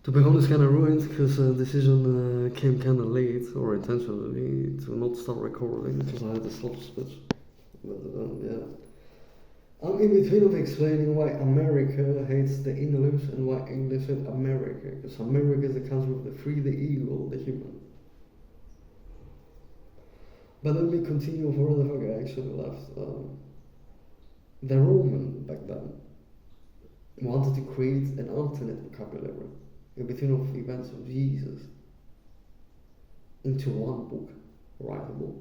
To be honest, kind of ruined because the decision came kind of late or intentionally to not start recording because I had a soft switch. But yeah. I'm in between of explaining why America hates the English and why English hate America. Because America is the country of the free, the eagle, the human. But let me continue for where the fuck I actually left. The Roman back then wanted to create an alternate vocabulary in between of events of Jesus into one book, writable,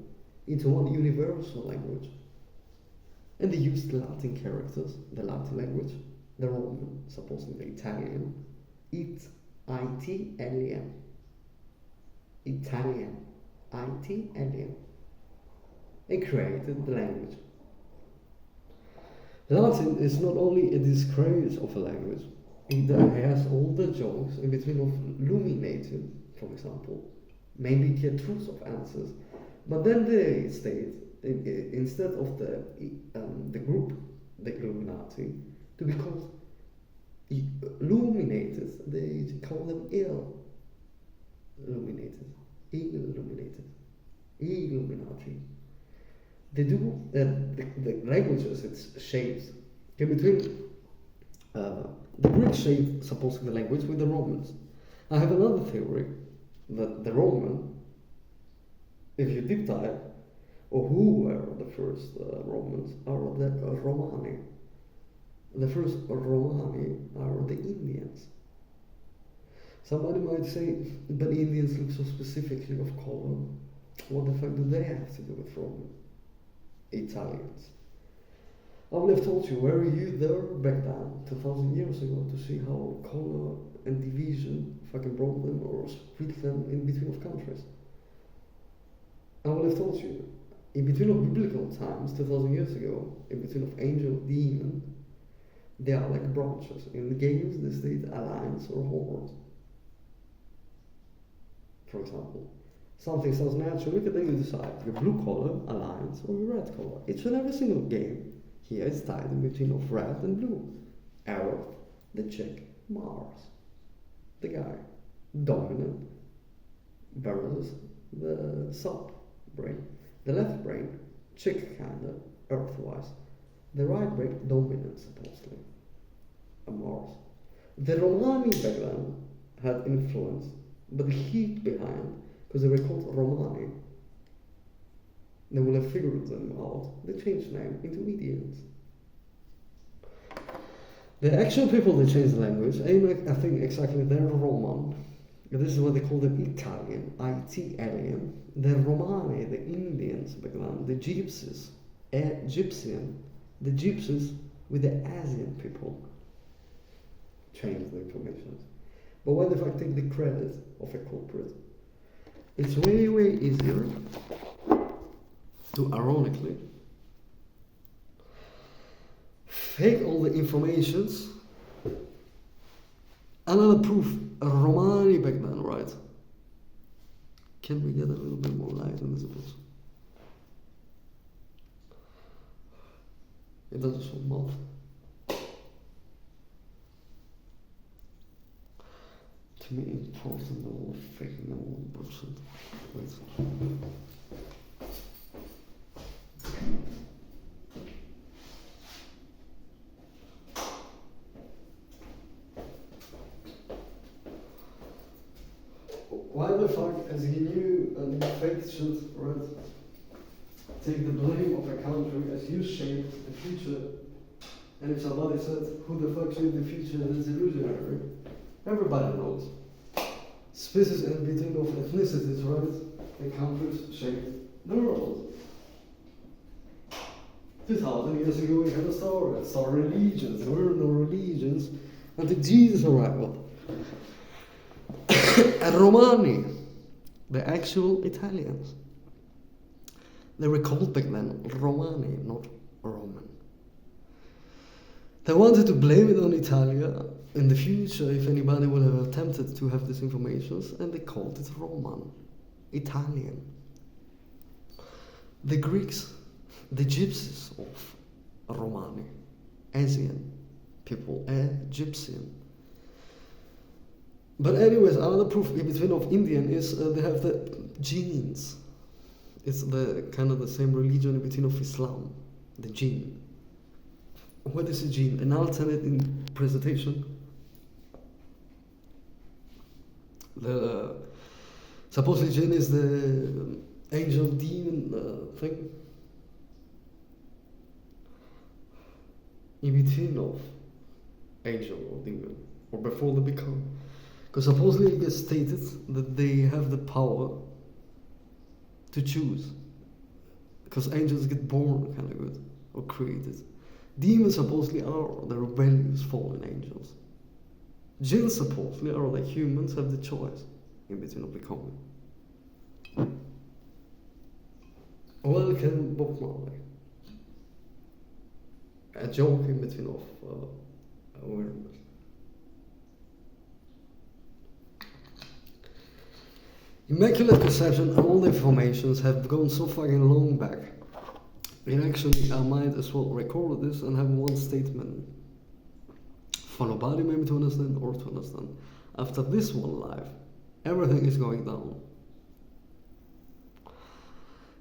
into one universal language. And they used Latin characters, the Latin language, the Roman, supposedly Italian, Italian, Italian, Italian. They created the language. Latin is not only a disgrace of a language, it has all the jokes in between of illuminated, for example, maybe get truth of answers, but then they state instead of the group, the Illuminati, to be called illuminated, they call them illuminated, Illuminati. They do the languages, it's shaped in between the Greek shaped supposedly the language with the Romans. I have another theory that the Roman, if you deep dive, or who were the first Romans, are the Romani. The first Romani are the Indians. Somebody might say, but Indians look so specifically of color. What the fuck do they have to do with Roman? Italians. I would have told you, were you there back then, 2,000 years ago, to see how color and division fucking brought them or split them in between of countries? I would have told you, in between of biblical times, 2,000 years ago, in between of angel, demon, they are like branches. In the games, they state alliance or horde. For example, something sounds natural, then you decide your blue color, alliance, or your red color. Each and every single game here is tied in between of red and blue. Earth, the chick, Mars, the guy, dominant versus the sub brain. The left brain, chick kinda, earthwise. The right brain, dominant supposedly, a Mars. The Romani back then had influence, but the heat behind, because they were called Romani, they will have figured them out. They changed the name into Medians. The actual people that changed the language, I think exactly they're Roman. This is what they call them Italian, Italian. The Romani, the Indians back then, the Gypsies, Egyptian, the Gypsies with the Asian people changed the information. But why the fuck take the credit of a culprit? It's way, way easier to ironically fake all the informations. Another proof, a Romani back then, right? Can we get a little bit more light on this? It doesn't show mouth. To me, important all faking all bullshit. Wait. Why the fuck, as he knew and faked shit, right? Take the blame of a country as you shaped the future. And if somebody said, who the fuck shaped the future, that's illusionary. Everybody knows. Species in between of ethnicities, right? And countries shaped the world. 2,000 years ago we had a star religions. There were no religions until Jesus' arrival. And Romani, the actual Italians, they were called back then Romani, not Roman. They wanted to blame it on Italia in the future if anybody would have attempted to have this information, and they called it Roman, Italian. The Greeks, the Gypsies of Romani, Asian people, Egyptian. But anyways, another proof in between of Indian is they have the genes. It's the kind of the same religion in between of Islam, the gene. What is a gene? An alternate in presentation. The supposedly jinn is the angel demon thing in between of angel or demon or before they become, because supposedly it gets stated that they have the power to choose, because angels get born kind of good or created. Demons supposedly are the rebellious fallen angels. Jinns supposedly are like humans, have the choice in between of becoming. Welcome Bob Marley. A joke in between of awareness. Immaculate conception and all the informations have gone so fucking long back. And actually I might as well record this and have one statement for nobody maybe to understand or to understand. After this one life, everything is going down.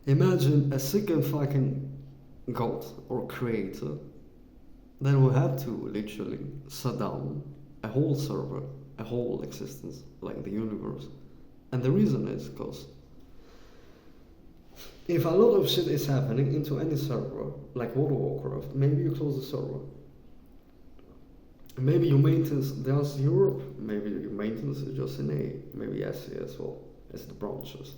Imagine a second fucking god or creator that will have to literally shut down a whole server, a whole existence, like the universe. And the reason is because if a lot of shit is happening into any server, like World of Warcraft, maybe you close the server. Maybe your maintenance does Europe, maybe your maintenance is just in A, maybe Asia as well as the branches.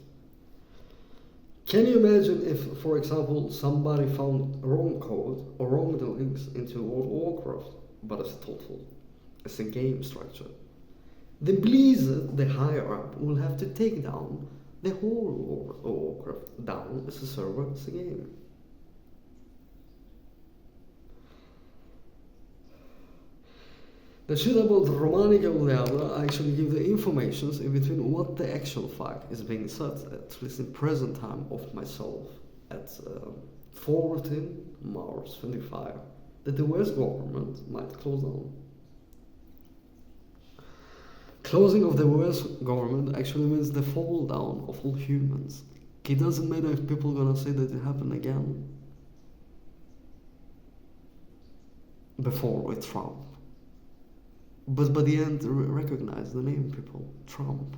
Can you imagine if, for example, somebody found wrong code or wrong links into World of Warcraft, but as a total, as a game structure? Then Blizzard, the higher up, will have to take down the whole World of Warcraft down as a server, as a game. The shit about Romani Gaudiabra actually give the informations in between what the actual fact is being said, at least in present time of myself, at 14 March 25, that the West government might close down. Closing of the US government actually means the fall down of all humans. It doesn't matter if people are gonna say that it happened again. Before with Trump. But by the end, recognize the name, people. Trump.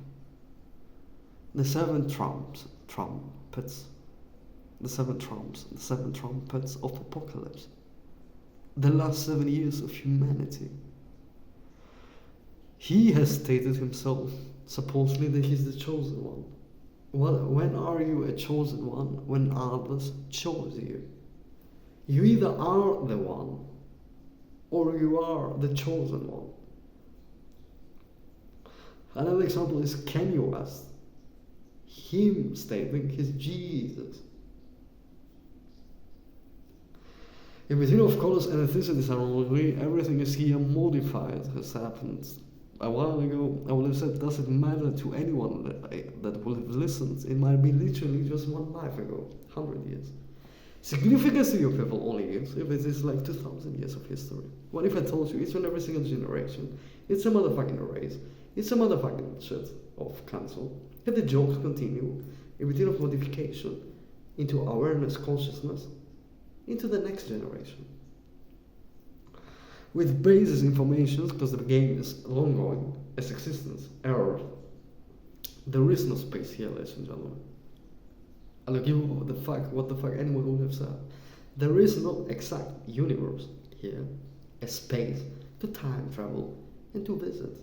The seven trumpets. The seven trumps. The seven trumpets of apocalypse. The last 7 years of humanity. He has stated himself, supposedly, that he's the chosen one. When are you a chosen one? When others chose you. You either are the one, or you are the chosen one. Another example is Kanye West. Him stating he's Jesus. In between of colors and ethnicities, ironically, everything is here modified, has happened. A while ago, I would have said, does it matter to anyone that will have listened? It might be literally just one life ago, 100 years. Significance to you people only is if it is like 2,000 years of history. What if I told you each and every single generation, it's a motherfucking race, it's a motherfucking shit of cancel, and the jokes continue in between of modification into awareness, consciousness, into the next generation. With basis information, because the game is long going, as existence, error. There is no space here, ladies and gentlemen. I'll give you what the fuck anyone would have said. There is no exact universe here, a space to time travel and to visit.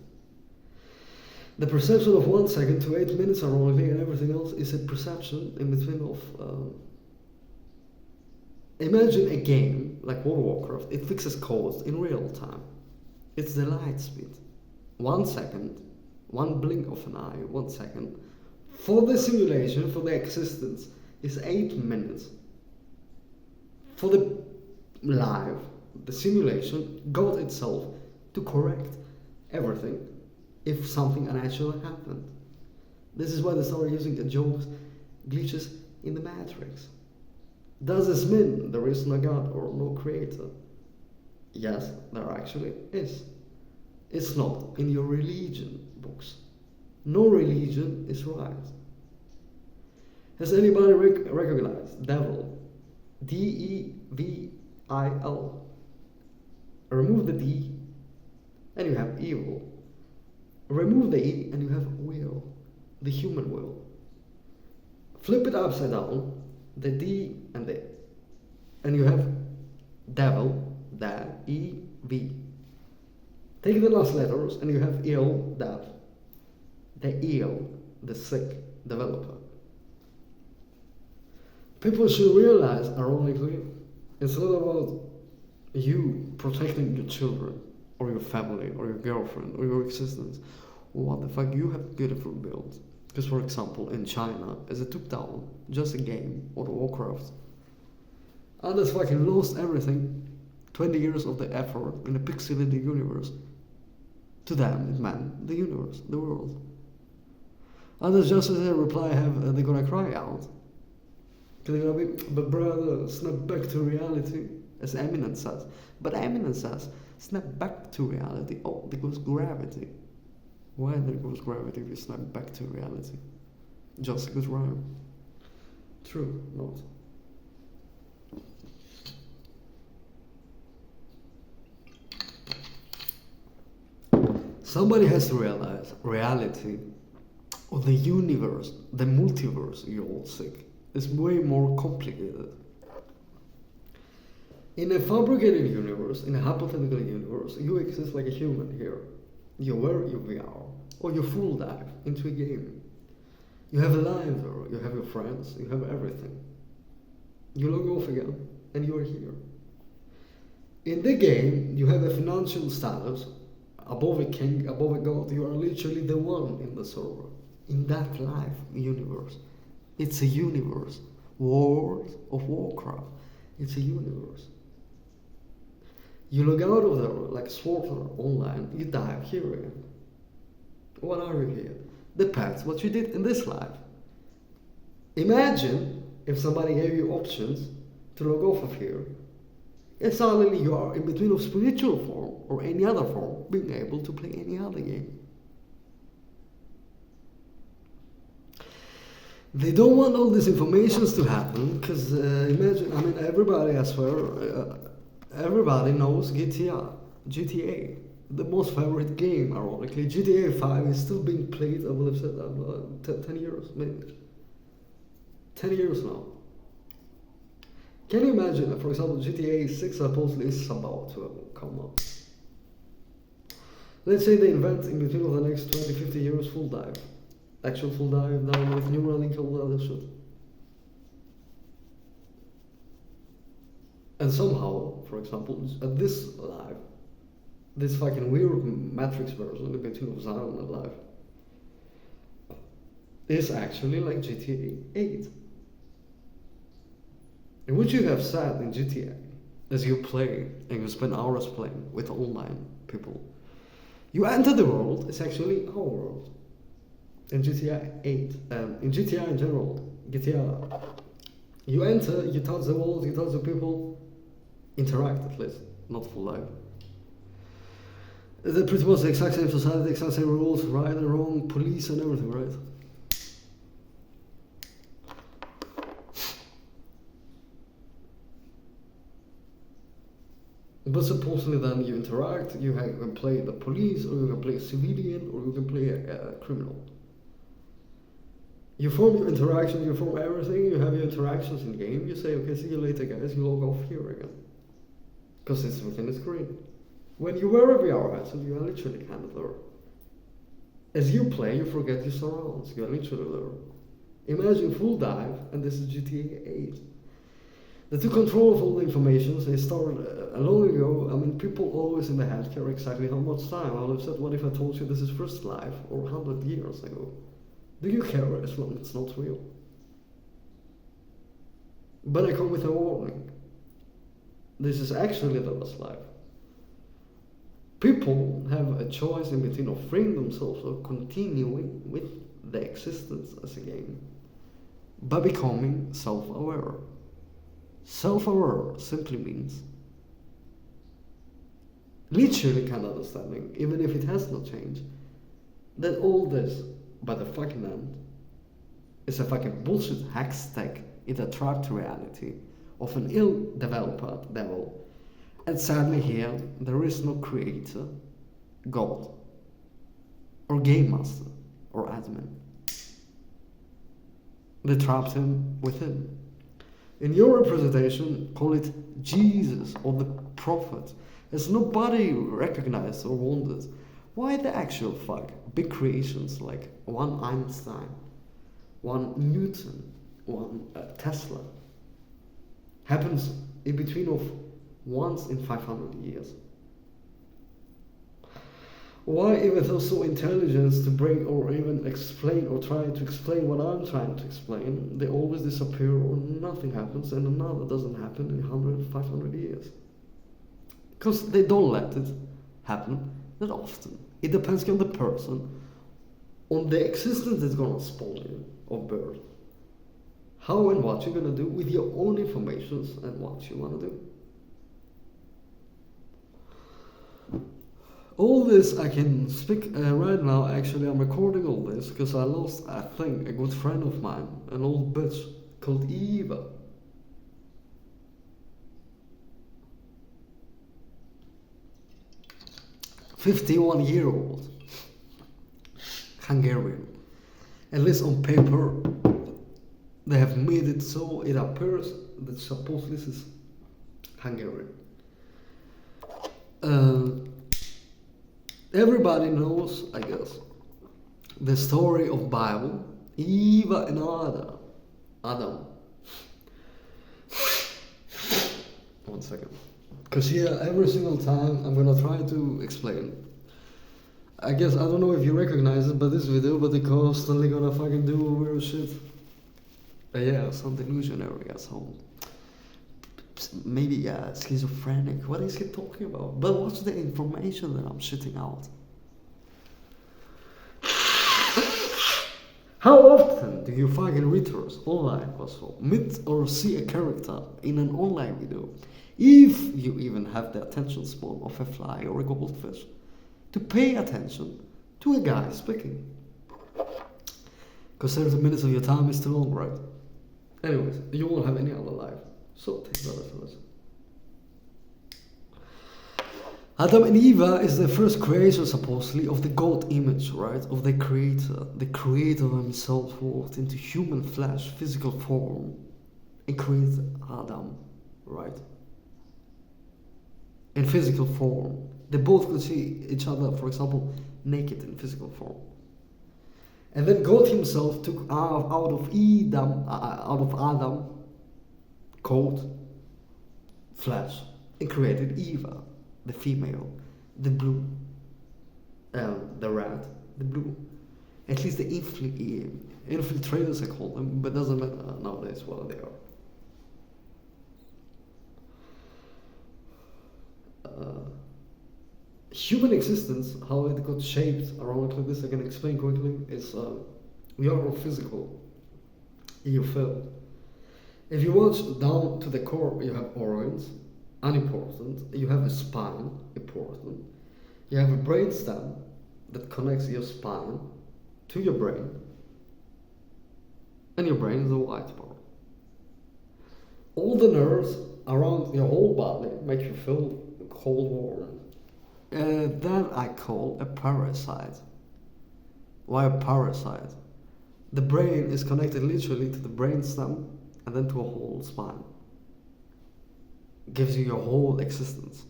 The perception of 1 second to 8 minutes ironically and everything else is a perception in between of imagine a game like World of Warcraft, it fixes codes in real time. It's the light speed. 1 second, one blink of an eye, 1 second. For the simulation, for the existence, is 8 minutes. For the live, the simulation, God itself, to correct everything if something unnatural happened. This is why they started using the jokes, glitches in the Matrix. Does this mean there is no God or no creator? Yes, there actually is. It's not in your religion books. No religion is right. Has anybody recognized devil? Devil. Remove the D and you have evil. Remove the E and you have will, the human will. Flip it upside down, the D and the, and you have devil, the E-V. Take the last letters and you have ill, death. The ill, the sick, developer. People should realize, ironically, it's not about you protecting your children or your family or your girlfriend or your existence. What the fuck, you have beautiful builds. Because for example, in China, as it took down just a game, World of Warcraft, others fucking lost everything. 20 years of the effort in a pixelated universe. To them, it meant the universe, the world. Others just as a reply they're gonna cry out. They're gonna be, but brother, snap back to reality, as Eminem says. But Eminem says, snap back to reality. Oh, there goes gravity. Why there goes gravity if you snap back to reality? Just a good rhyme. True, not. Somebody has to realize reality of the universe, the multiverse, you're all sick, is way more complicated. In a fabricated universe, in a hypothetical universe, you exist like a human here. You wear your VR, or you full dive into a game. You have a life there, you have your friends, you have everything. You log off again, and you are here. In the game, you have a financial status, above a king, above a god, you are literally the one in the server. In that life universe. It's a universe. World of Warcraft. It's a universe. You log out of there like Swordler online, you dive here again. What are you here? Depends what you did in this life. Imagine if somebody gave you options to log off of here, and suddenly you are in between of spiritual form or any other form, being able to play any other game. They don't want all these informations to happen, because imagine, I mean, everybody, I swear, everybody knows GTA, the most favorite game, ironically. GTA 5 is still being played, I will have said, 10 years, maybe. 10 years now. Can you imagine, for example, GTA 6 supposedly is about to come out. Let's say they invent in between of the next 20, 50 years full dive. Actual full dive down with Neuralink and all other shit. And somehow, for example, at this live, this fucking weird Matrix version in between of Zion and live is actually like GTA 8. And what you have said in GTA, as you play and you spend hours playing with online people, you enter the world, it's actually our world. In GTA 8, in GTA in general, GTA, you enter, you touch the walls, you touch the people, interact at least, not full life. They're pretty much the exact same society, the exact same rules, right and wrong, police and everything, right? But supposedly then you interact, you can play the police, or you can play a civilian, or you can play a criminal. You form your interaction, you form everything, you have your interactions in game, you say, okay, see you later guys, you log off here again. Because it's within the screen. When you wear a VR headset, you are literally kind of there. As you play, you forget your surrounds, you are literally there. Imagine full dive, and this is GTA 8. The two control of all the information, they started long ago. I mean, people always in the head care exactly how much time. I would have said, what if I told you this is first life, or 100 years ago? Do you care as long as it's not real? But I come with a warning. This is actually the last life. People have a choice in between of freeing themselves or continuing with their existence as a game by becoming self-aware. Self-aware simply means literally kind of understanding, even if it has not changed, that all this, by the fucking end, is a fucking bullshit hack stack in the trapped reality of an ill-developed devil. And sadly here, there is no creator, God, or game master, or admin. They trapped him within. In your representation, call it Jesus or the prophet, as nobody recognized or wondered why the actual fuck big creations like one Einstein, one Newton, one Tesla happens in between of once in 500 years. Why even though so intelligent to bring or even explain or try to explain what I'm trying to explain, they always disappear or nothing happens and another doesn't happen in 100, 500 years. Because they don't let it happen that often. It depends on the person, on the existence that's gonna spawn you of birth. How and what you're gonna do with your own information and what you wanna do. All this I can speak right now. Actually, I'm recording all this because I lost, I think, a good friend of mine, an old bitch called Eva. "51-year-old Hungarian. At least on paper, they have made it so it appears that supposedly this is Hungarian. Everybody knows, I guess, the story of Bible, Eva and Adam. One second. Because here, every single time, I'm gonna try to explain. I guess, I don't know if you recognize it, but this video, but they constantly gonna fucking do weird shit. Yeah, some delusionary asshole. Maybe schizophrenic. What is he talking about? But what's the information that I'm shitting out? How often do you fucking readers online also meet or see a character in an online video, if you even have the attention span of a fly or a goldfish, to pay attention to a guy speaking? Because 30 minutes of your time is too long, right? Anyways, you won't have any other life. So take that as a lesson. Adam and Eva is the first creation, supposedly, of the God image, right? Of the Creator. The Creator himself walked into human flesh, physical form, and created Adam, right? In physical form. They both could see each other, for example, naked in physical form. And then God himself took out of Adam, cold, flesh, and created Eva, the female, the blue, the red, the blue. At least the infiltrators, I call them, but doesn't matter nowadays what they are. Human existence, how it got shaped around like this, I can explain quickly, is we are all physical. You feel. If you watch down to the core, you have organs, unimportant. You have a spine, important. You have a brain stem that connects your spine to your brain. And your brain is a white part. All the nerves around your whole body make you feel cold, warm. That I call a parasite. Why a parasite? The brain is connected literally to the brain stem and then to a whole spine. Gives you your whole existence.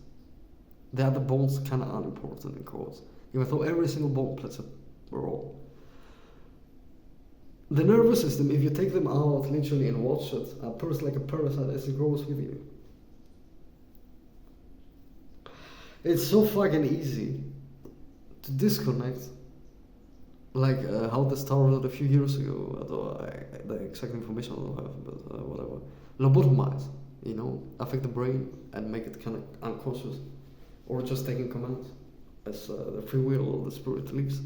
The other bones kind of unimportant in quotes, even though every single bone plays a role. The nervous system, if you take them out literally and watch it, appears like a parasite as it grows with you. It's so fucking easy to disconnect, like how this started a few years ago, although the exact information I don't have, but whatever. Lobotomize, affect the brain and make it kind of unconscious, or just taking commands as the free will of the spirit leaves.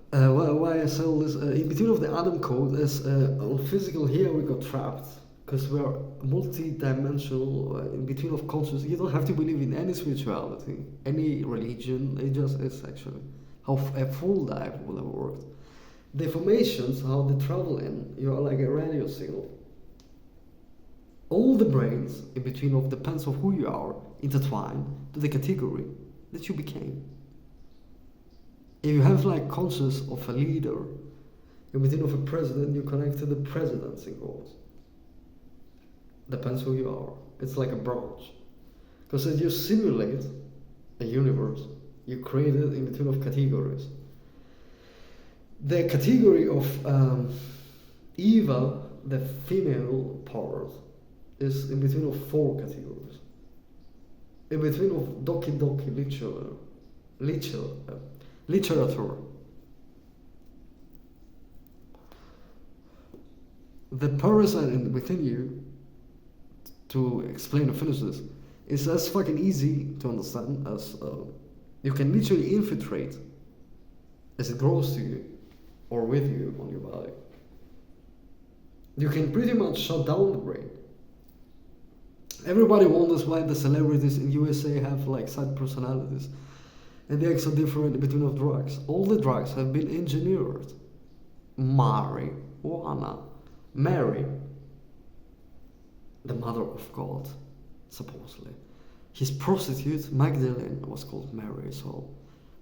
Why I say all this, in between of the Adam code, as on physical here we got trapped because we are multi-dimensional in between of consciousness. You don't have to believe in any spirituality, any religion. It just is actually how a full dive will have worked. The informations, how they travel in, you are like a radio signal. All the brains in between of depends of who you are intertwine to the category that you became. If you have like conscious of a leader, in between of a president, you connect to the presidency goals. Depends who you are. It's like a branch. Because as you simulate a universe, you create it in between of categories. The category of Eva, the female part, is in between of 4 categories. In between of Doki Doki literature. The parasite within you, to explain or finish this, is as fucking easy to understand as you can literally infiltrate as it grows to you or with you on your body. You can pretty much shut down the brain. Everybody wonders why the celebrities in USA have like side personalities and they act so different in between of drugs. All the drugs have been engineered. Marijuana. Mary, the mother of God, supposedly. His prostitute, Magdalene, was called Mary, so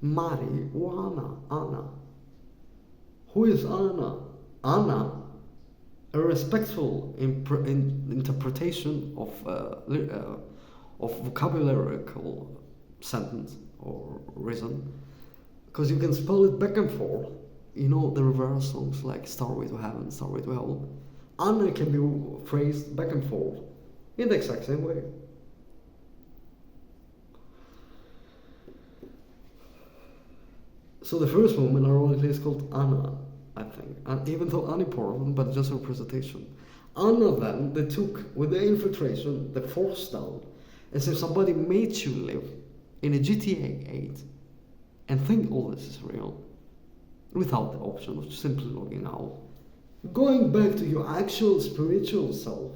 marijuana, Anna. Who is Anna? Anna, a respectful interpretation of vocabularical sentence or reason, because you can spell it back and forth. You know the reverse songs like Starway to Heaven, Starway to Hell. Anna can be phrased back and forth in the exact same way. So the first woman, ironically, is called Anna, I think. And even though unimportant, but just a representation. Anna then, they took, with the infiltration, they forced down, as if somebody made you live in a GTA 8 and think all this is real, without the option of simply logging out. Going back to your actual spiritual self.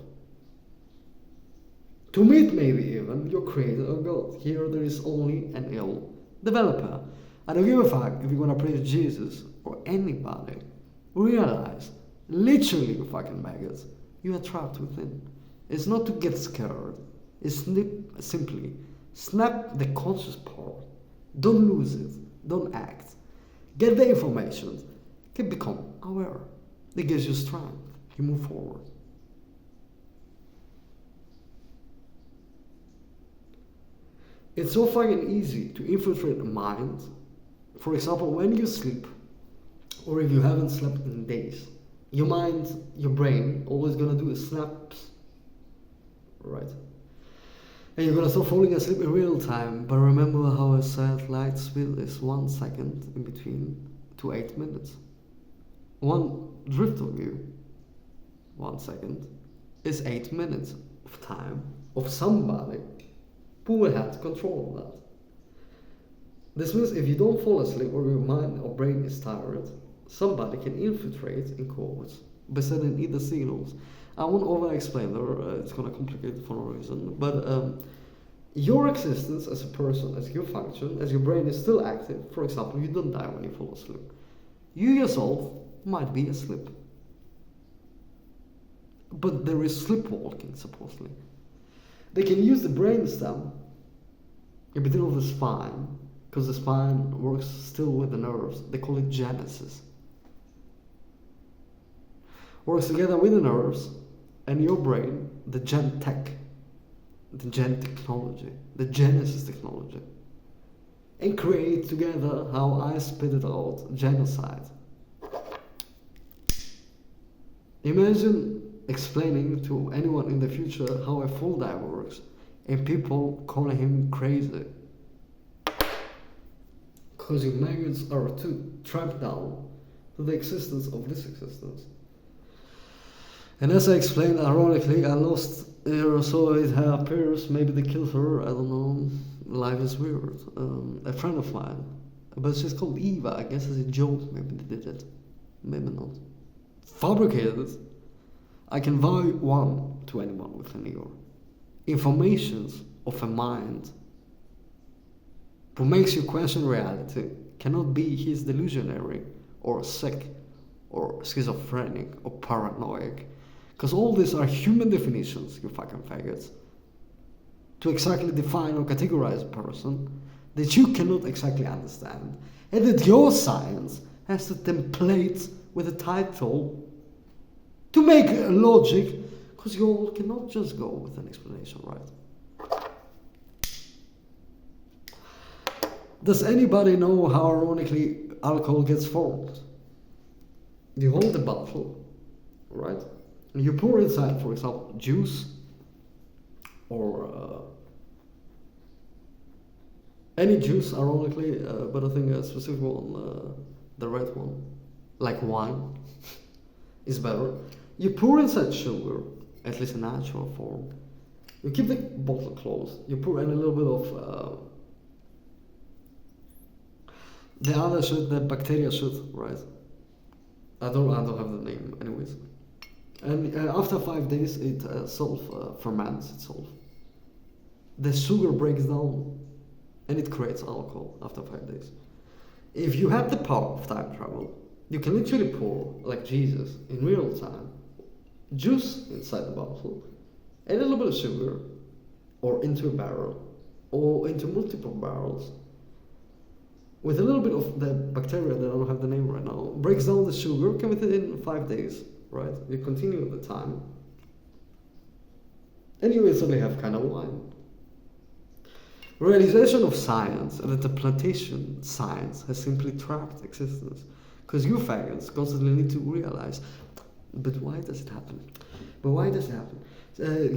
To meet maybe even your creator or God. Here there is only an ill developer. I don't give a fuck if you're gonna praise Jesus or anybody. Realize, literally you fucking maggots, you are trapped within. It's not to get scared. It's simply snap the conscious part. Don't lose it. Don't act. Get the information. Can become aware. It gives you strength. You move forward. It's so fucking easy to infiltrate the mind. For example, when you sleep, or if you haven't slept in days, your mind, your brain, always gonna do is snaps, right? And you're gonna start falling asleep in real time. But remember how I said light speed is 1 second in between to 8 minutes. One drift of view, 1 second, is 8 minutes of time of somebody who will have to control that. This means if you don't fall asleep or your mind or brain is tired, somebody can infiltrate, in quotes, by sending either signals. I won't over-explain there, it's gonna complicate it for no reason, but your existence as a person, as your function, as your brain is still active. For example, you don't die when you fall asleep. You yourself might be asleep. But there is sleepwalking, supposedly. They can use the brainstem in between of the spine, because the spine works still with the nerves. They call it genesis. Works together with the nerves and your brain, the gen tech, the gen technology, the genesis technology, and create together how I spit it out, genocide. Imagine explaining to anyone in the future how a full dive works and people calling him crazy. Because your maggots are too trapped down to the existence of this existence. And as I explained, ironically, I lost her, so it appears maybe they killed her, I don't know, life is weird. A friend of mine, but she's called Eva, I guess it's a joke, maybe they did it, maybe not. Fabricated it. I can vow one, to anyone with an ear. Informations of a mind who makes you question reality cannot be his delusionary or sick or schizophrenic or paranoid. Because all these are human definitions, you fucking faggots, to exactly define or categorize a person that you cannot exactly understand. And that your science has to template with a title to make a logic, because you all cannot just go with an explanation, right? Does anybody know how ironically alcohol gets formed? You hold the bottle, right? And you pour inside, for example, juice or any juice, ironically, but I think a specific one, the red one, like wine, is better. You pour inside sugar, at least in natural form. You keep the bottle closed. You pour in a little bit of the other shit, the bacteria shit, right? I don't have the name, anyways. And after 5 days, it ferments itself. The sugar breaks down, and it creates alcohol after 5 days. If you have the power of time travel, you can literally pour, like Jesus, in real time, juice inside the bottle, a little bit of sugar, or into a barrel, or into multiple barrels, with a little bit of the bacteria that I don't have the name right now, breaks down the sugar, can within 5 days, right? You continue the time, and you instantly have kind of wine. Realization of science and interpretation science has simply trapped existence. Because you faggots constantly need to realize, but why does it happen? But why does it happen?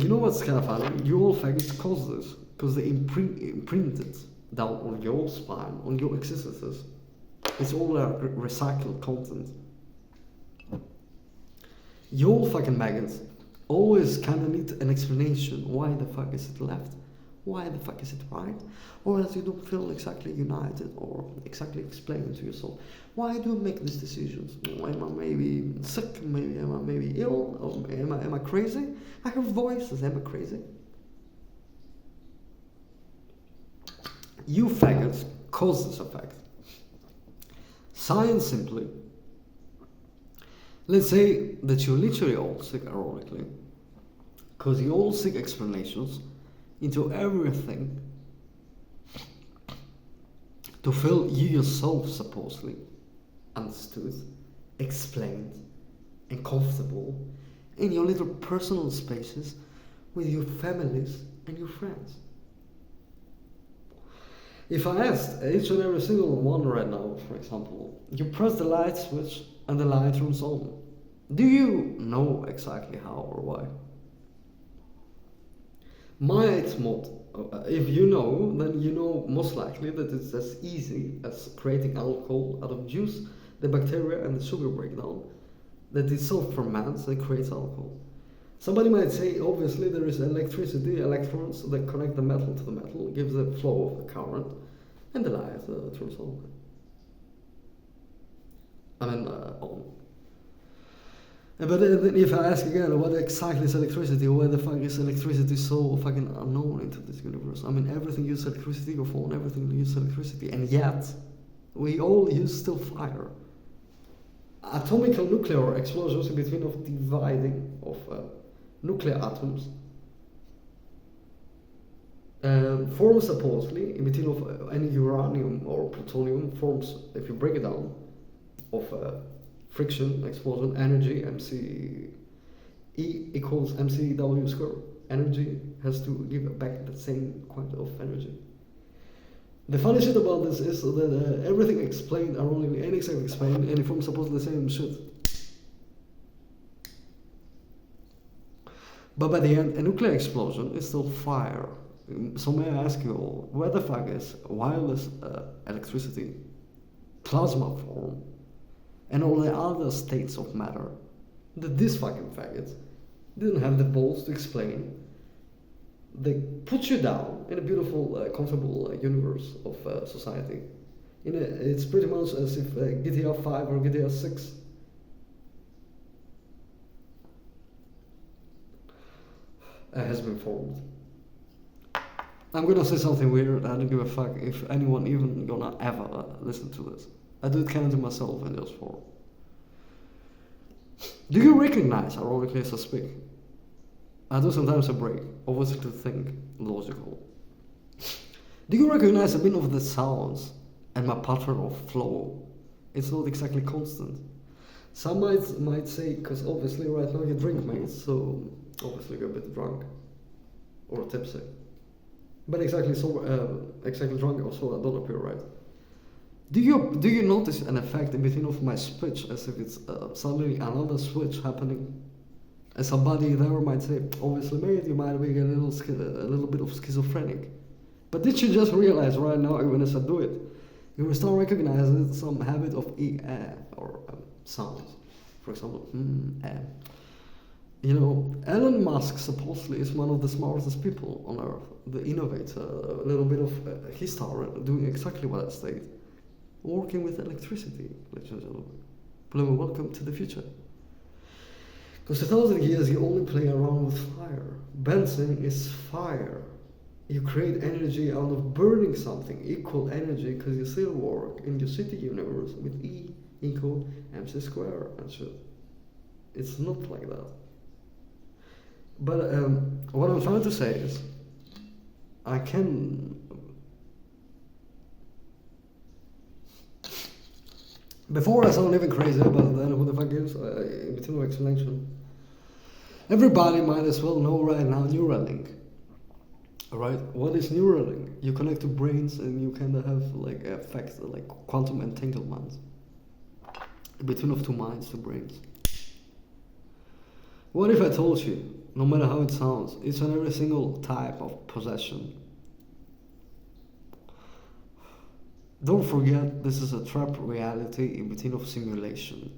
You know what's kind of funny? You all faggots cause this. Because they imprinted down on your spine, on your existences. It's all recycled content. You all fucking maggots always kind of need an explanation. Why the fuck is it left? Why the fuck is it right? Or else you don't feel exactly united or exactly explaining to yourself. Why do I make these decisions? Am I maybe sick? Maybe am I maybe ill? Or am I crazy? I hear voices. Am I crazy? You faggots cause this effect. Science simply. Let's say that you're literally all sick, ironically, because you all seek explanations into everything to feel you yourself supposedly understood, explained, and comfortable in your little personal spaces with your families and your friends. If I asked each and every single one right now, for example, you press the light switch and the light turns on, do you know exactly how or why? Might not. If you know, then you know most likely that it's as easy as creating alcohol out of juice, the bacteria and the sugar breakdown, that it self-ferments and creates alcohol. Somebody might say, obviously there is electricity, electrons that connect the metal to the metal, gives a flow of the current, and the light turns on. On. But if I ask again, what exactly is electricity? Why the fuck is electricity so fucking unknown into this universe? I mean, everything uses electricity, your phone, everything uses electricity, and yet we all use still fire. Atomic and nuclear explosions in between of dividing of nuclear atoms forms supposedly in between of any uranium or plutonium forms, if you break it down, of friction, explosion, energy, MC E equals mcW squared. Energy has to give back the same quantity of energy. The funny shit about this is that everything explained are only exactly explained and it forms supposedly the same shit. But by the end, a nuclear explosion is still fire. So may I ask you all, where the fuck is wireless electricity, plasma form, and all the other states of matter that this fucking faggots didn't have the balls to explain? They put you down in a beautiful, comfortable universe of society. It's pretty much as if GTA 5 or GTA 6. has been formed. I'm gonna say something weird. I don't give a fuck if anyone even gonna ever listen to this. I do it kind of to myself and just for. Do you recognize, ironically as I speak? I do sometimes a break, obviously to think logical. Do you recognize a bit of the sounds and my pattern of flow? It's not exactly constant. Some might say, because obviously right now you drink, mate, so obviously you're a bit drunk or tipsy. But exactly drunk or so I don't appear right. Do you notice an effect in between of my speech as if it's suddenly another switch happening? And somebody there might say, obviously mate, you might be a little bit of schizophrenic. But did you just realize right now, even as I do it, you will start recognizing some habit of or sounds. For example, You know, Elon Musk supposedly is one of the smartest people on Earth, the innovator. A little bit of he started doing exactly what I stated, working with electricity. Ladies and gentlemen, hello, welcome to the future. Because 1,000 years you only play around with fire. Benzene is fire. You create energy out of burning something, equal energy, because you still work in your city universe with E equal MC square and shit. It's not like that. But what I'm trying to say is, I can. Before I sound even crazy about that, who the fuck is, in between my explanation, everybody might as well know right now Neuralink. Alright, what is Neuralink? You connect to brains and you kind of have like effects like quantum entanglement between of two minds, two brains. What if I told you, no matter how it sounds, each and every single type of possession? Don't forget, this is a trap reality in between of simulation.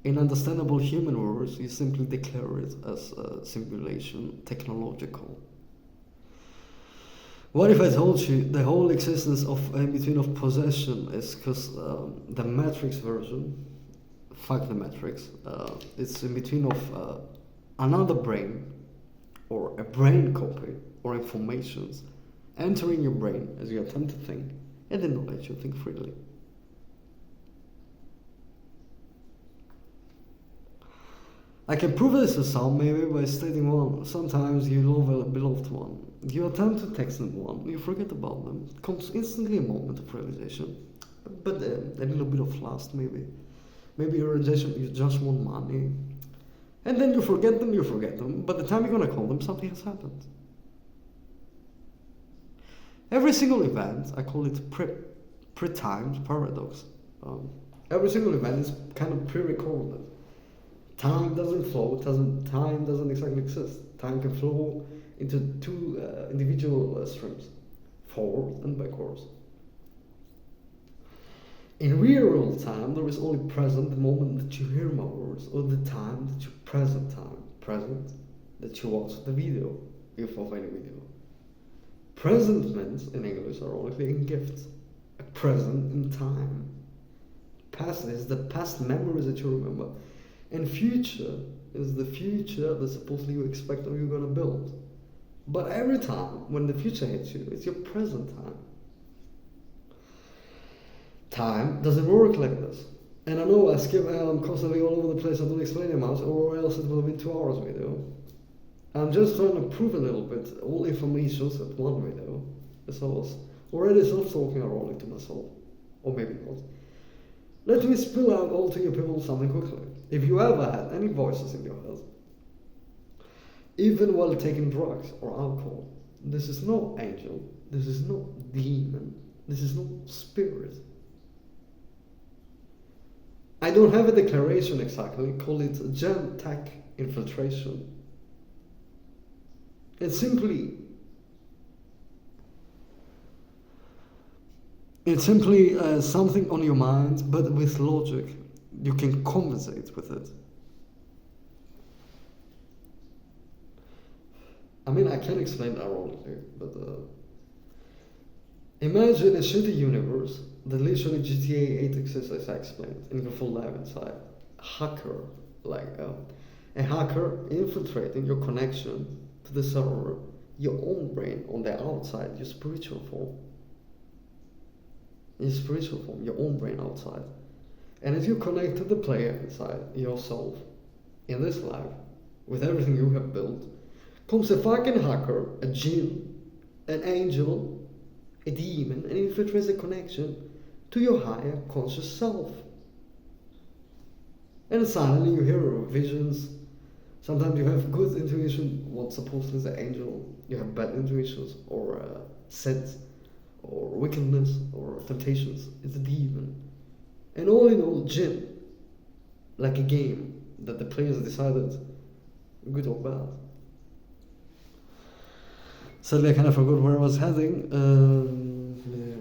In understandable human words, you simply declare it as a simulation, technological. What if I told you the whole existence of in between of possession is because the Matrix version, fuck the Matrix, it's in between of another brain or a brain copy or informations entering your brain as you attempt to think and then not let you think freely. I can prove this to some maybe by stating one. Sometimes you love a beloved one. You attempt to text them one, you forget about them. Comes instantly a moment of realization. But a little bit of lust maybe. Maybe your realization, you just want money. And then you forget them. By the time you're gonna call them, something has happened. Every single event, I call it pre-timed paradox. Every single event is kind of pre-recorded. Time doesn't flow, time doesn't exactly exist. Time can flow into two individual streams, forward and backwards. In real time, there is only present the moment that you hear my words, or the time that you present that you watch the video, if of any video. Present means, in English, ironically, in gift. A present in time. Past is the past memories that you remember. And future is the future that supposedly you expect or you're gonna build. But every time when the future hits you, it's your present time. Time doesn't work like this. And I know I'm constantly all over the place, I don't explain it much, or else it will be 2 hours video. I'm just trying to prove a little bit all informations at one video. As I was already self-talking ironic to myself. Or maybe not. Let me spill out all to you people something quickly. If you ever had any voices in your head, even while taking drugs or alcohol, this is no angel, this is no demon, this is no spirit. I don't have a declaration exactly, call it gen tech infiltration. It's simply something on your mind, but with logic. You can compensate with it. I mean, I can't explain it ironically, but imagine a shitty universe that literally GTA 8 exists as I explained, and you can full live inside. A hacker infiltrating your connection to the server your own brain on the outside, your spiritual form. Your spiritual form, your own brain outside. And as you connect to the player inside yourself, in this life, with everything you have built, comes a fucking hacker, a jinn, an angel, a demon, and infiltrates a connection to your higher conscious self. And suddenly you hear visions. Sometimes you have good intuition, what supposedly is an angel. You have bad intuitions, or sins, or wickedness, or temptations. It's a demon. And all in all, jinn, like a game that the players decided, good or bad. Sadly, I kind of forgot where I was heading. Yeah.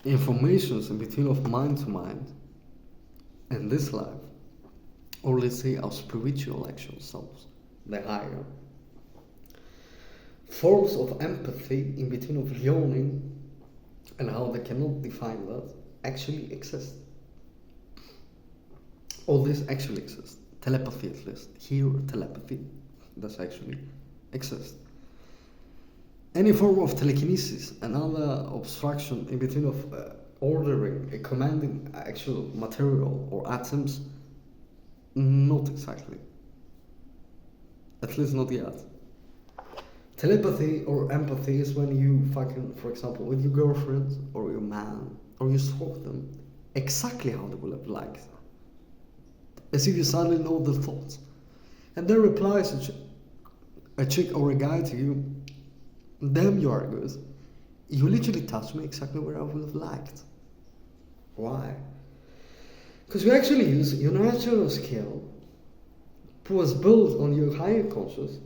Informations in between of mind to mind and this life, or let's say our spiritual actual selves, the higher forms of empathy in between of yawning and how they cannot define that actually exist. All this actually exists. Telepathy at least. Here, telepathy does actually exist. Any form of telekinesis, another obstruction in between of ordering, commanding actual material or atoms, not exactly. At least not yet. Telepathy or empathy is when you fucking, for example, with your girlfriend or your man, or you stalk them, exactly how they will have liked. As if you suddenly know the thoughts. And then replies a chick or a guy to you, damn, you are good. You literally touched me exactly where I would have liked. Why? Because you actually use your natural skill, who was built on your higher conscious,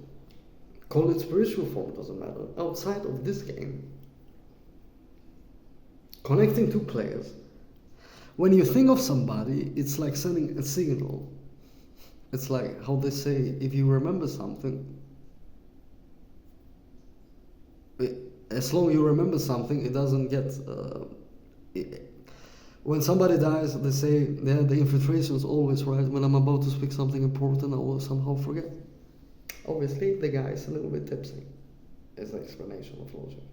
call it spiritual form, doesn't matter, outside of this game. Connecting two players. When you think of somebody, it's like sending a signal. It's like how they say, if you remember something, as long as you remember something, it doesn't get... when somebody dies, they say, yeah, the infiltration is always right. When I'm about to speak something important, I will somehow forget. Obviously, the guy is a little bit tipsy, is the explanation of logic.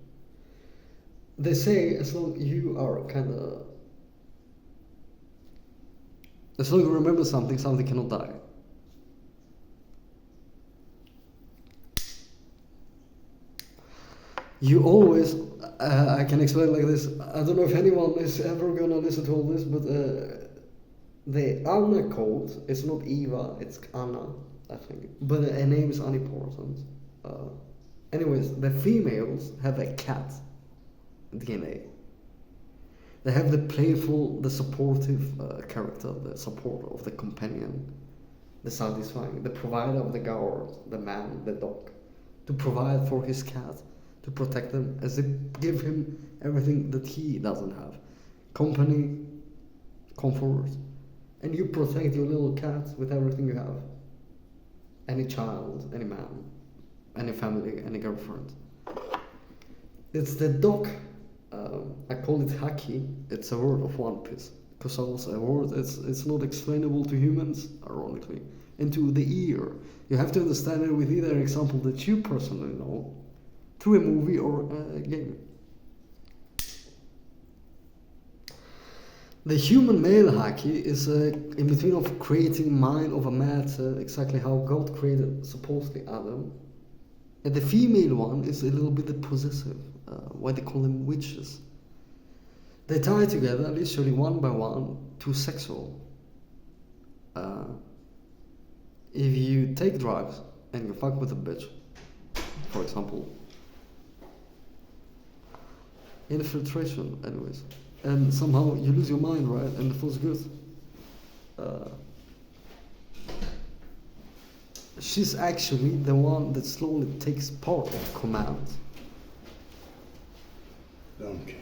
They say, as long as you are kind of... as long as you remember something, something cannot die. You always, I can explain like this, I don't know if anyone is ever gonna listen to all this, but the Anna code, it's not Eva, it's Anna, I think, but a name is unimportant. Anyways, the females have a cat DNA. They have the playful, the supportive character, the support of the companion, the satisfying, the provider of the guard, the man, the dog, to provide for his cat, to protect them, as they give him everything that he doesn't have. Company, comfort, and you protect your little cat with everything you have. Any child, any man, any family, any girlfriend. It's the dog, I call it haki, it's a word of One Piece. Because also a word, it's not explainable to humans, ironically, and to the ear. You have to understand it with either example that you personally know, through a movie or a game. The human male haki is in between of creating mind over matter, exactly how God created supposedly Adam. And the female one is a little bit the possessive, why they call them witches. They tie together, literally one by one, to sexual. If you take drugs and you fuck with a bitch, for example, infiltration, anyways, and somehow you lose your mind, right? And it feels good. She's actually the one that slowly takes part of command. Danke.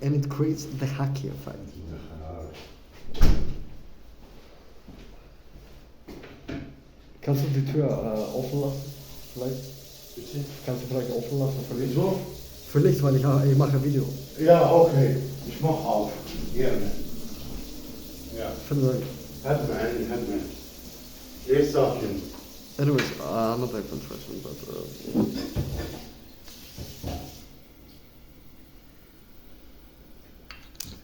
And it creates the haki effect. Kannst du die Tür offen lassen? Vielleicht? Kannst du vielleicht offen lassen? Wieso? Für nichts, weil ich mache Video. Ja, okay. Ich mach auf. Gerne. Ja. Vielen Dank. Hat man. Jetzt sag ich. Anyways, I'm not that interested, but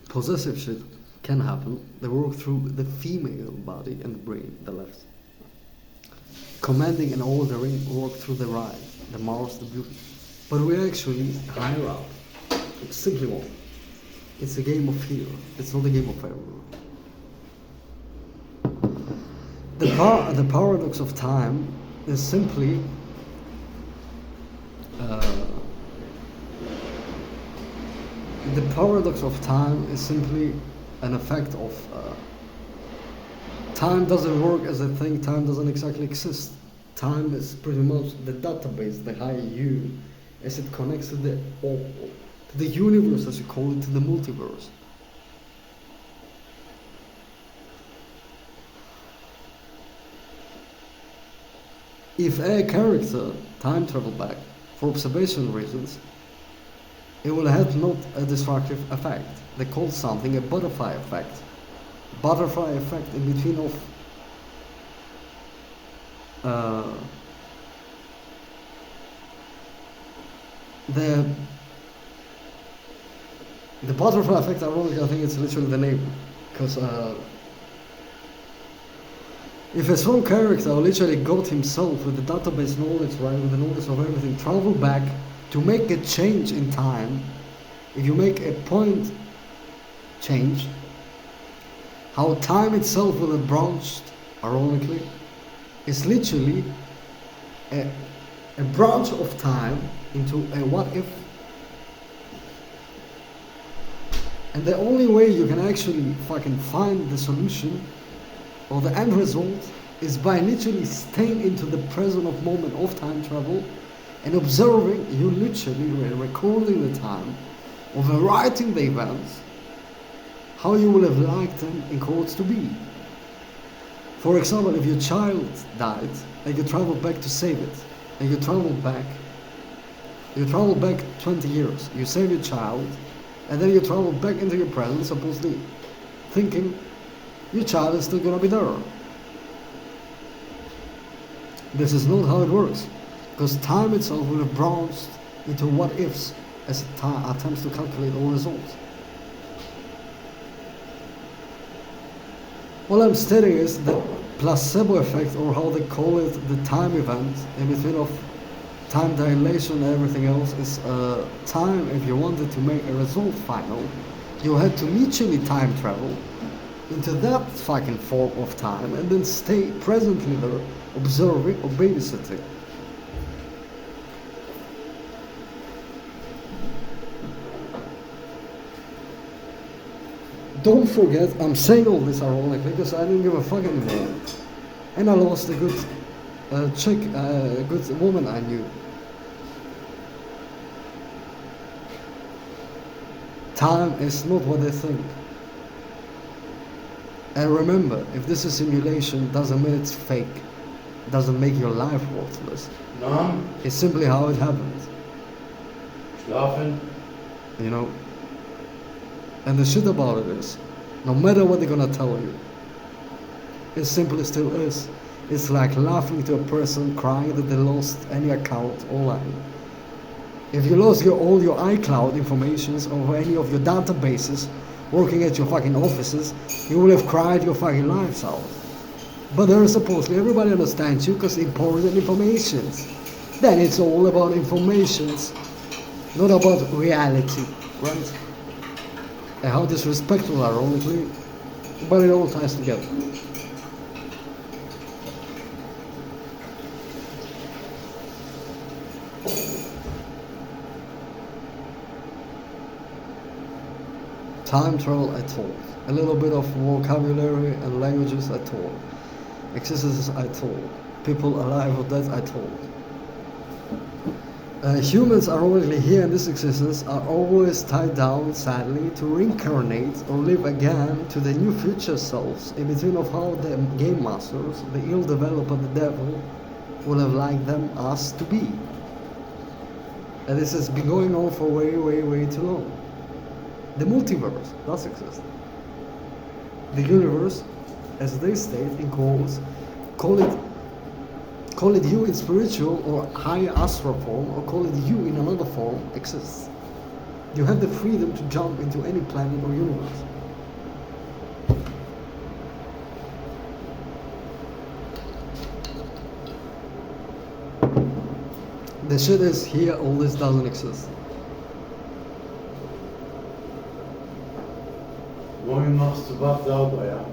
possessive shit can happen. They work through the female body and the brain, the left. Commanding and ordering work through the right, the Mars, the beauty. But we're actually higher up. Simply one. It's a game of fear. It's not a game of error. The paradox of time is simply the paradox of time is simply an effect of time doesn't work as a thing. Time doesn't exactly exist. Time is pretty much the database, the higher you, as it connects to the universe, as you call it, to the multiverse. If a character time travel back for observation reasons, it will have not a destructive effect. They call something a butterfly effect. Butterfly effect in between of the butterfly effect. Ironically, I think it's literally the name, because if a strong character literally got himself with the database knowledge, right, with the knowledge of everything, travel back to make a change in time, if you make a point change, how time itself will have branched, ironically, is literally a branch of time into a what if. And the only way you can actually fucking find the solution or the end result is by literally staying into the present of moment of time travel and observing. You literally recording the time, overwriting the events, how you will have liked them in quotes to be. For example, if your child died and you travel back to save it, and you travel back 20 years, you save your child, and then you travel back into your present, supposedly thinking your child is still gonna be there. This is not how it works, because time itself will have branched into what ifs as it attempts to calculate all results. All I'm stating is the placebo effect, or how they call it, the time event in between of time dilation and everything else, is time. If you wanted to make a result final, you had to literally time travel into that fucking form of time and then stay presently there, observing or babysitting. Don't forget, I'm saying all this ironically because I didn't give a fuck anymore. And I lost a good chick, a good woman I knew. Time is not what they think. And remember, if this is simulation, doesn't mean it's fake. Doesn't make your life worthless. No. It's simply how it happens. Schlafen. You know? And the shit about it is, no matter what they're gonna tell you, it simply still is. It's like laughing to a person crying that they lost any account online. If you lost all your iCloud informations or any of your databases working at your fucking offices, you will have cried your fucking lives out. But there is supposedly everybody understands you because important informations. Then it's all about informations, not about reality, right? And how disrespectful, ironically, but it all ties together. Time travel, I told. A little bit of vocabulary and languages, I told. Existences, I told. People alive or dead, I told. Humans are already here in this existence, are always tied down, sadly, to reincarnate or live again to the new future selves, in between of how the game masters, the ill developer, the devil, will have liked them us to be. And this has been going on for way, way, way too long. The multiverse does exist. The universe, as they state in quotes, call it you in spiritual or higher astral form, or call it you in another form, exists. You have the freedom to jump into any planet or universe. The shit is here, all this doesn't exist. Morgen machst du Bad sauber, ja?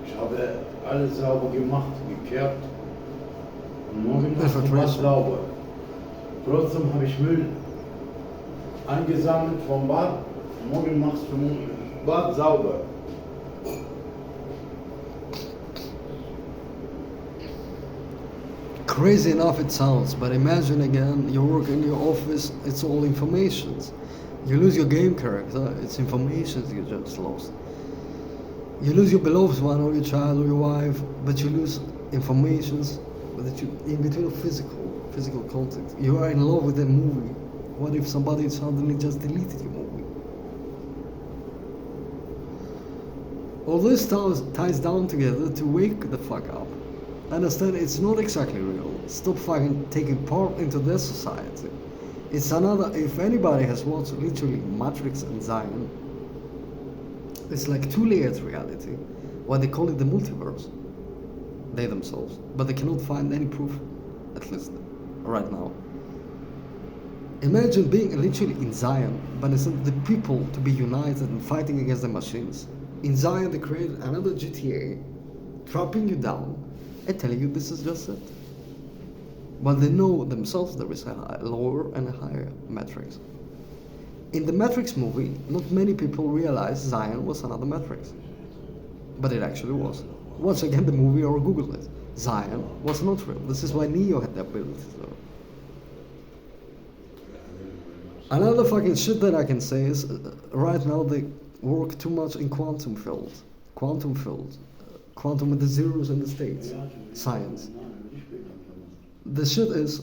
Ich habe alles sauber gemacht, gekehrt. Und morgen machst du Bad sauber. Trotzdem habe ich Müll eingesammelt vom Bad. Morgen machst du Bad sauber. Crazy enough it sounds, but imagine again, you work in your office, it's all informations. You lose your game character, it's informations you just lost. You lose your beloved one, or your child, or your wife, but you lose informations that you in between of physical contact. You are in love with a movie. What if somebody suddenly just deleted your movie? All this ties down together to wake the fuck up. Understand it's not exactly real. Stop fucking taking part into their society. It's another, if anybody has watched literally Matrix and Zion, it's like two-layered reality. Why they call it the multiverse. They themselves. But they cannot find any proof, at least right now. Imagine being literally in Zion, but instead of the people to be united and fighting against the machines. In Zion they created another GTA, trapping you down and telling you this is just it. But they know themselves there is a lower and a higher Matrix. In the Matrix movie, not many people realized Zion was another Matrix. But it actually was. Once again, the movie, or Google it. Zion was not real. This is why Neo had the ability to. Another fucking shit that I can say is, right now they work too much in quantum field. Quantum with the zeros and the states. Science. The shit is,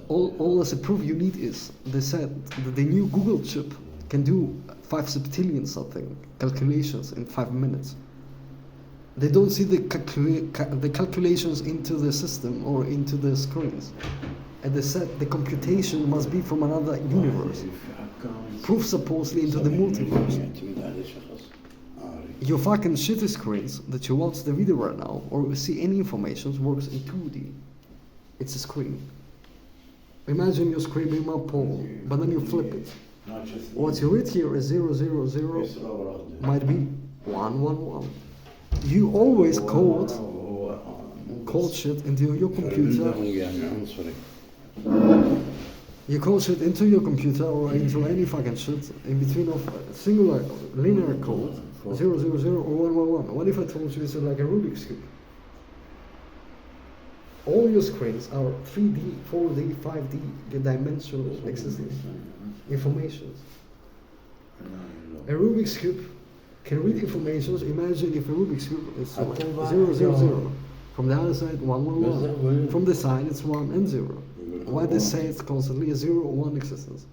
all as a proof you need is, they said that the new Google chip can do 5 septillion something calculations in 5 minutes. They don't see the calculations into the system or into the screens. And they said the computation must be from another universe. Proof supposedly into the multiverse. Your fucking shitty screens that you watch the video right now or see any information works in 2D. It's a screen. Imagine you're screaming up Paul, but then you flip it. What you read here is 000, might be 111. You always code shit into your computer. You code shit into your computer or into any fucking shit in between of singular linear code 000 or 111. What if I told you it's like a Rubik's Cube? All your screens are 3D, 4D, 5D dimensional existing informations. A Rubik's Cube can read informations. Imagine if a Rubik's Cube is 000. From the other side, 111. From the side, it's 1 and 0. Why they say it's constantly a 0 or 1 existence?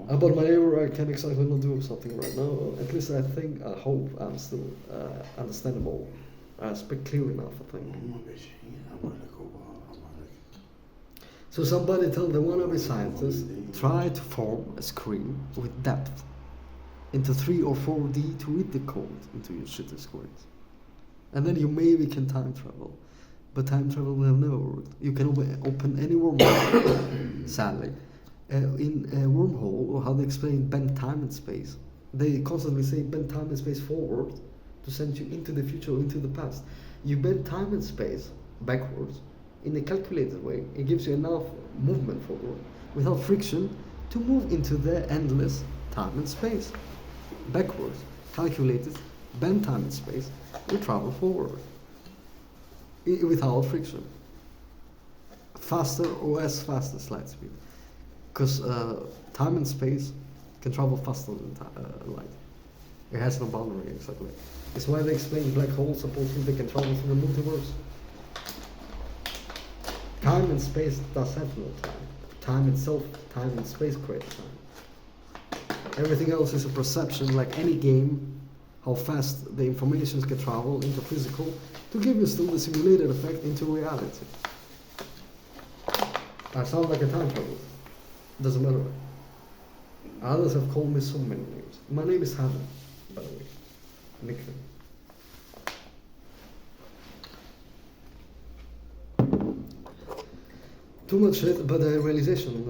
About my neighbor, I can exactly not do something right now. At least I hope I'm still understandable. I speak clear enough, I think. So somebody tell the wannabe scientist, try to form a screen with depth into 3 or 4D to read the code into your shitty screens. And then you maybe can time travel. But time travel will have never worked. You can open any wormhole, sadly. In a wormhole, or how they explain bend time and space, they constantly say bend time and space forward to send you into the future or into the past. You bend time and space backwards in a calculated way. It gives you enough movement forward without friction to move into the endless time and space. Backwards, calculated, bend time and space, we travel forward without friction. Faster or as fast as light speed. Because time and space can travel faster than light. It has no boundary, exactly. It's why they explain black holes supposedly they can travel through the multiverse. Time and space does have no time. Time itself, time and space create time. Everything else is a perception, like any game, how fast the information can travel into physical to give you still the simulated effect into reality. I sound like a time traveler. Doesn't matter. Others have called me so many names. My name is Hannah, by the way. Nickname. Too much shit, but the realization,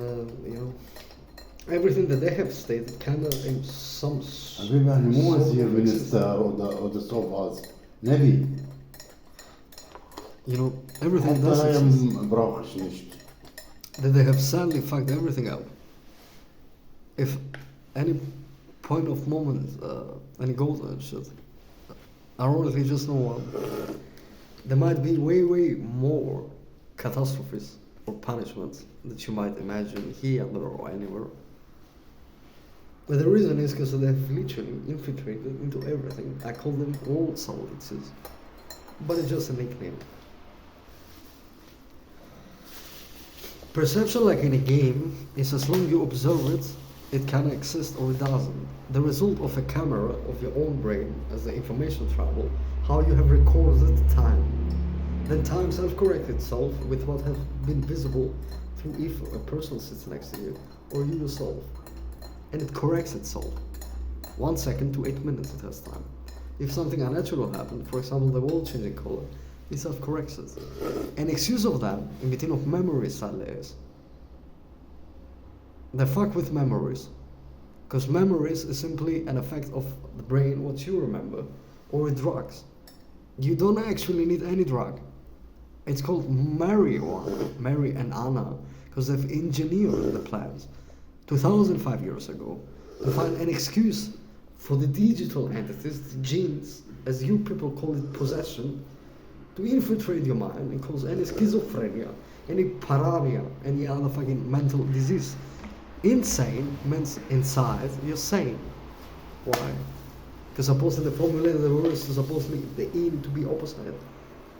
everything that they have stated kind of in some حبيبي يعني مو sort of وزير exists. مينستر oder sowas. نبي. Everything حتى does لا exist. brauchst nicht. That they have sadly fucked everything up. If any point of moment, any goals and shit, ironically just know there might be way more catastrophes or punishments that you might imagine here or anywhere. But the reason is because they've literally infiltrated into everything. I call them all solitudes, but it's just a nickname. Perception, like in a game, is as long as you observe it, it can exist or it doesn't. The result of a camera of your own brain as the information travel, how you have recorded time. Then time self-corrects itself with what has been visible through if a person sits next to you or you yourself. And it corrects itself. 1 second to 8 minutes it has time. If something unnatural happened, for example the world changing color, it self-corrects it. An excuse of that, in between of memories sadly is, they fuck with memories. Because memories is simply an effect of the brain, what you remember, or with drugs. You don't actually need any drug. It's called marijuana, Mary and Anna, because they've engineered the plants 2005 years ago to find an excuse for the digital entities, the genes, as you people call it, possession, to infiltrate your mind and cause any schizophrenia, any paranoia, any other fucking mental disease. Insane means inside you're sane. Why? Because supposedly the formula of the words is supposedly the E to be opposite.